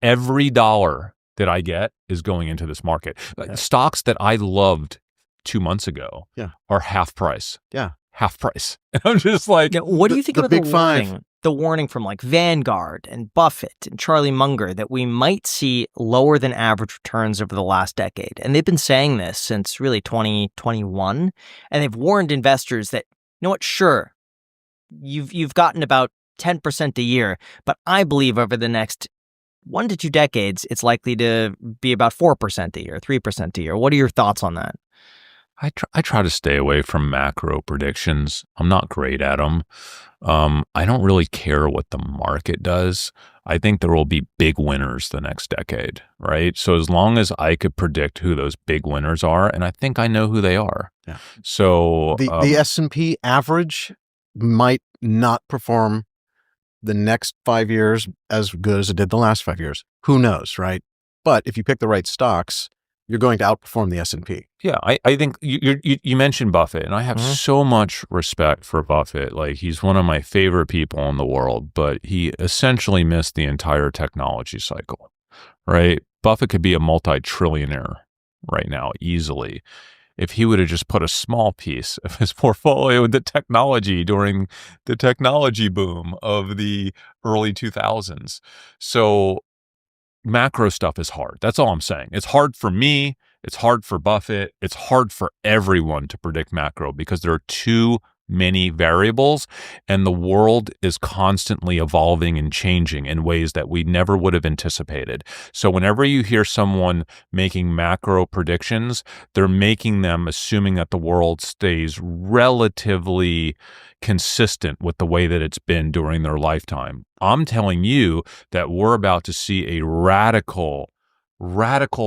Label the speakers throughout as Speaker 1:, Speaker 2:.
Speaker 1: Every dollar that I get is going into this market. Stocks that I loved 2 months ago are half price.
Speaker 2: Yeah.
Speaker 1: Half price. And I'm just like,
Speaker 3: what do you think about the
Speaker 2: big five?
Speaker 3: warning? The warning from like Vanguard and Buffett and Charlie Munger that we might see lower than average returns over the last decade. And they've been saying this since really 2021. And they've warned investors that, you know what, sure, you've gotten about 10% a year, but I believe over the next 1 to 2 decades, it's likely to be about 4% a year, 3% a year. What are your thoughts on that?
Speaker 1: I try to stay away from macro predictions. I'm not great at them. I don't really care what the market does. I think there will be big winners the next decade, right? So as long as I could predict who those big winners are, and I think I know who they are.
Speaker 2: Yeah.
Speaker 1: So
Speaker 2: the S&P average might not perform the next 5 years as good as it did the last 5 years. Who knows, right? But if you pick the right stocks, you're going to outperform the S&P.
Speaker 1: Yeah, I think you mentioned Buffett, and I have so much respect for Buffett. Like, he's one of my favorite people in the world, but he essentially missed the entire technology cycle, right? Buffett could be a multi-trillionaire right now easily if he would have just put a small piece of his portfolio into technology during the technology boom of the early 2000s. So macro stuff is hard. That's all I'm saying. It's hard for me. It's hard for Buffett. It's hard for everyone to predict macro because there are too many variables and the world is constantly evolving and changing in ways that we never would have anticipated. So whenever you hear someone making macro predictions, they're making them assuming that the world stays relatively consistent with the way that it's been during their lifetime. I'm telling you that we're about to see a radical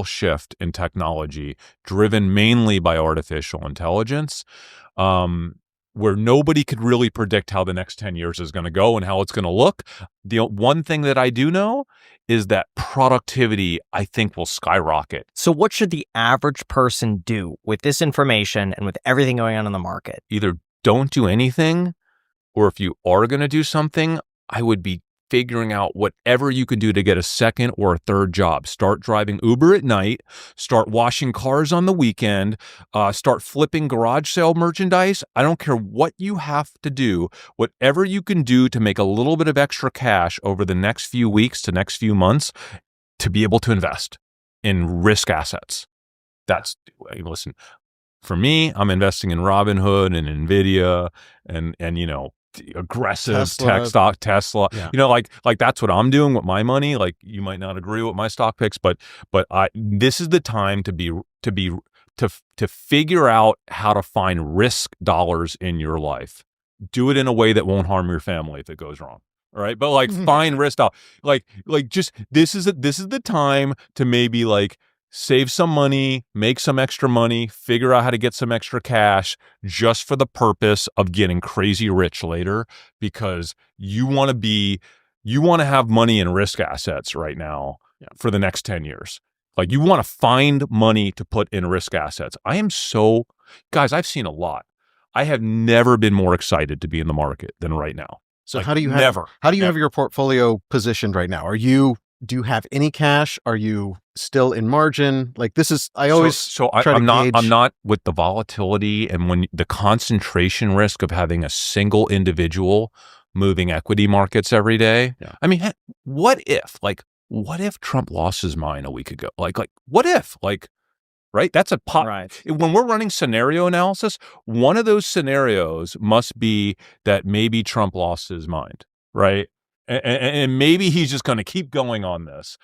Speaker 1: shift in technology driven mainly by artificial intelligence, where nobody could really predict how the next 10 years is going to go and how it's going to look. The one thing that I do know is that productivity, I think, will skyrocket.
Speaker 3: So what should the average person do with this information and with everything going on in the market?
Speaker 1: Either don't do anything, or if you are going to do something, I would be figuring out whatever you can do to get a second or a third job. Start driving Uber at night, start washing cars on the weekend, start flipping garage sale merchandise. I don't care what you have to do, whatever you can do to make a little bit of extra cash over the next few weeks to next few months to be able to invest in risk assets. Listen, for me, I'm investing in Robinhood and NVIDIA and aggressive
Speaker 2: Tesla.
Speaker 1: tech stock, Tesla.
Speaker 2: Yeah.
Speaker 1: Like that's what I'm doing with my money. Like, you might not agree with my stock picks, but this is the time to figure out how to find risk dollars in your life. Do it in a way that won't harm your family if it goes wrong. All right, but find risk dollars. Just this is the time to maybe save some money, make some extra money, figure out how to get some extra cash just for the purpose of getting crazy rich later, because you want to have money in risk assets right now for the next 10 years. Like, you want to find money to put in risk assets. Guys, I've seen a lot. I have never been more excited to be in the market than right now.
Speaker 2: So how do you have your portfolio positioned right now? Do you have any cash? Are you still in margin?
Speaker 1: I'm not with the volatility and when the concentration risk of having a single individual moving equity markets every day. Yeah. I mean, what if Trump lost his mind a week ago? What if? Right? That's
Speaker 3: right.
Speaker 1: When we're running scenario analysis, one of those scenarios must be that maybe Trump lost his mind, right? And maybe he's just going to keep going on this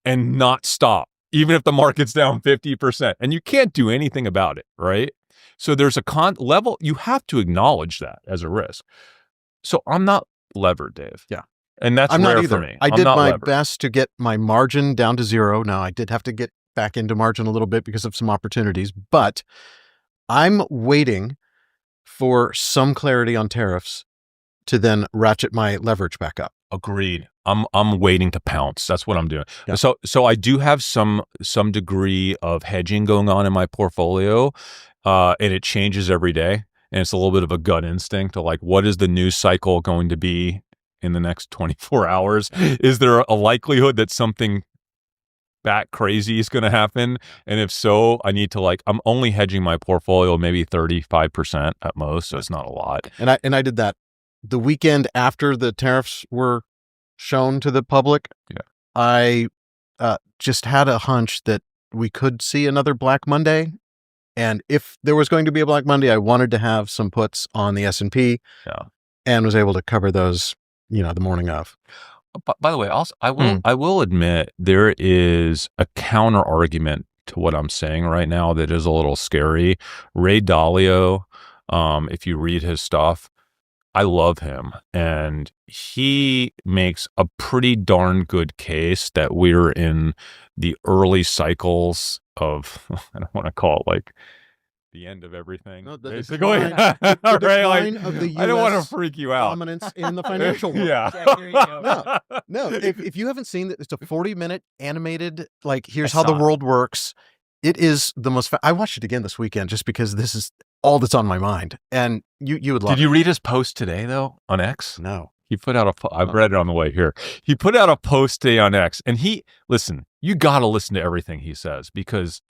Speaker 1: and not stop, even if the market's down 50%. And you can't do anything about it, right? So there's a level, you have to acknowledge that as a risk. So I'm not levered, Dave.
Speaker 2: Yeah.
Speaker 1: And that's rare for me.
Speaker 2: I did my best to get my margin down to zero. Now, I did have to get back into margin a little bit because of some opportunities, but I'm waiting for some clarity on tariffs to then ratchet my leverage back up.
Speaker 1: Agreed. I'm waiting to pounce. That's what I'm doing.
Speaker 2: Yeah.
Speaker 1: So I do have some degree of hedging going on in my portfolio, and it changes every day. And it's a little bit of a gut instinct to what is the news cycle going to be in the next 24 hours? Is there a likelihood that something bat crazy is going to happen? And if so, I need to I'm only hedging my portfolio maybe 35% at most, so it's not a lot.
Speaker 2: And I did that the weekend after the tariffs were shown to the public.
Speaker 1: Yeah.
Speaker 2: I just had a hunch that we could see another Black Monday. And if there was going to be a Black Monday, I wanted to have some puts on the S&P.
Speaker 1: Yeah.
Speaker 2: And was able to cover those, the morning of.
Speaker 1: By the way, also I will admit there is a counter argument to what I'm saying right now that is a little scary. Ray Dalio, if you read his stuff, I love him, and he makes a pretty darn good case that we're in the early cycles of, I don't want to call it the end of everything.
Speaker 2: No, the
Speaker 1: basically,
Speaker 2: decline of the US
Speaker 1: I don't want to freak you out.
Speaker 2: Dominance in the financial world.
Speaker 1: Yeah.
Speaker 2: No. If you haven't seen it, it's a 40-minute animated, here's
Speaker 1: I
Speaker 2: how the
Speaker 1: saw it.
Speaker 2: world works. It is the most. I watched it again this weekend just because this is all that's on my mind, and you would love.
Speaker 1: Did you read his post today though on X?
Speaker 2: No.
Speaker 1: He put out I've read it on the way here. He put out a post today on X, and you got to listen to everything he says because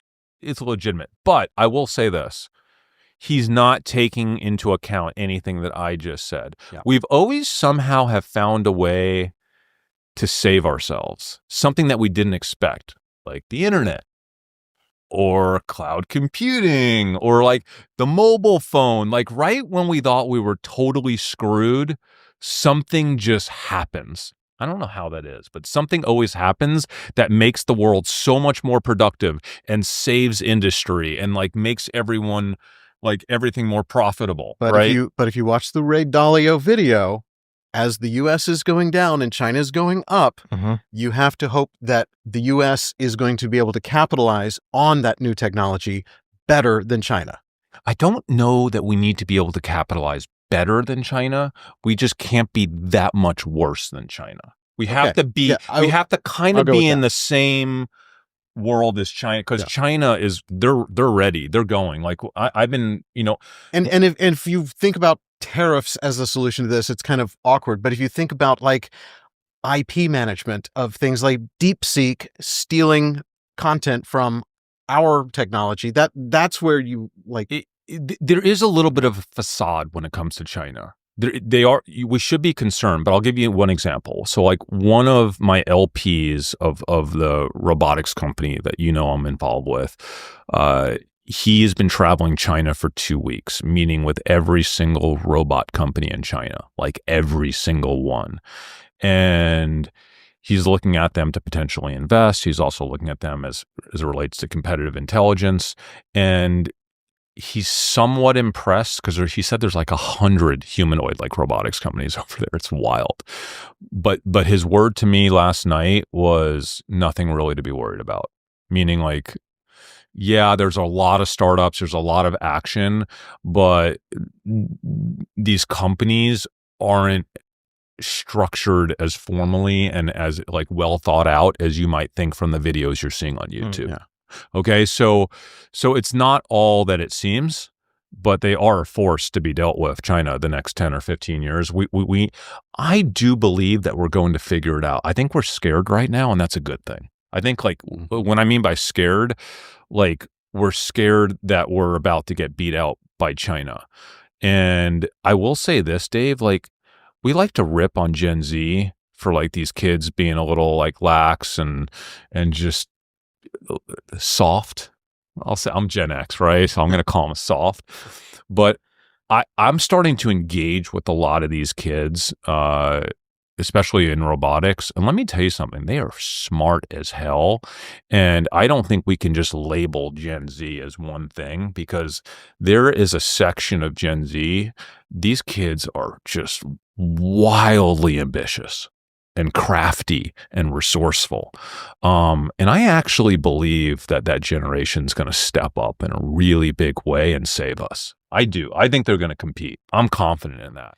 Speaker 1: it's legitimate. But I will say this. He's not taking into account anything that I just said.
Speaker 2: Yeah.
Speaker 1: We've always somehow have found a way to save ourselves, something that we didn't expect, like the internet or cloud computing or the mobile phone. Right when we thought we were totally screwed, something just happens. I don't know how that is, but something always happens that makes the world so much more productive and saves industry and makes everyone everything more profitable.
Speaker 2: But
Speaker 1: right?
Speaker 2: if you watch the Ray Dalio video, as the U.S. is going down and China is going up, you have to hope that the U.S. is going to be able to capitalize on that new technology better than China.
Speaker 1: I don't know that we need to be able to capitalize better than China. We just can't be that much worse than China. We have to be. We have to kind of be in the same world as China, because China is they're ready. They're going. I've been,
Speaker 2: And if you think about tariffs as a solution to this, it's kind of awkward. But if you think about IP management of things like DeepSeek stealing content from our technology, that's where you
Speaker 1: there is a little bit of a facade when it comes to China. We should be concerned, but I'll give you one example. So one of my LPs of the robotics company that I'm involved with, he has been traveling China for 2 weeks, meeting with every single robot company in China, every single one. And he's looking at them to potentially invest. He's also looking at them as it relates to competitive intelligence. And he's somewhat impressed because he said there's 100 humanoid robotics companies over there. It's wild. But his word to me last night was nothing really to be worried about. Meaning yeah, there's a lot of startups, there's a lot of action, but these companies aren't structured as formally and as well thought out as you might think from the videos you're seeing on YouTube. Okay, so it's not all that it seems, but they are a force to be dealt with, China, the next 10 or 15 years. I do believe that we're going to figure it out. I think we're scared right now, and that's a good thing. I think when I mean by scared, we're scared that we're about to get beat out by China. And I will say this, Dave, we like to rip on Gen Z for these kids being a little lax and just soft. I'll say I'm Gen X, right? So I'm going to call them soft. But I'm starting to engage with a lot of these kids, especially in robotics. And let me tell you something, they are smart as hell. And I don't think we can just label Gen Z as one thing, because there is a section of Gen Z, these kids are just wildly ambitious and crafty and resourceful. And I actually believe that generation's going to step up in a really big way and save us. I do. I think they're going to compete. I'm confident in that.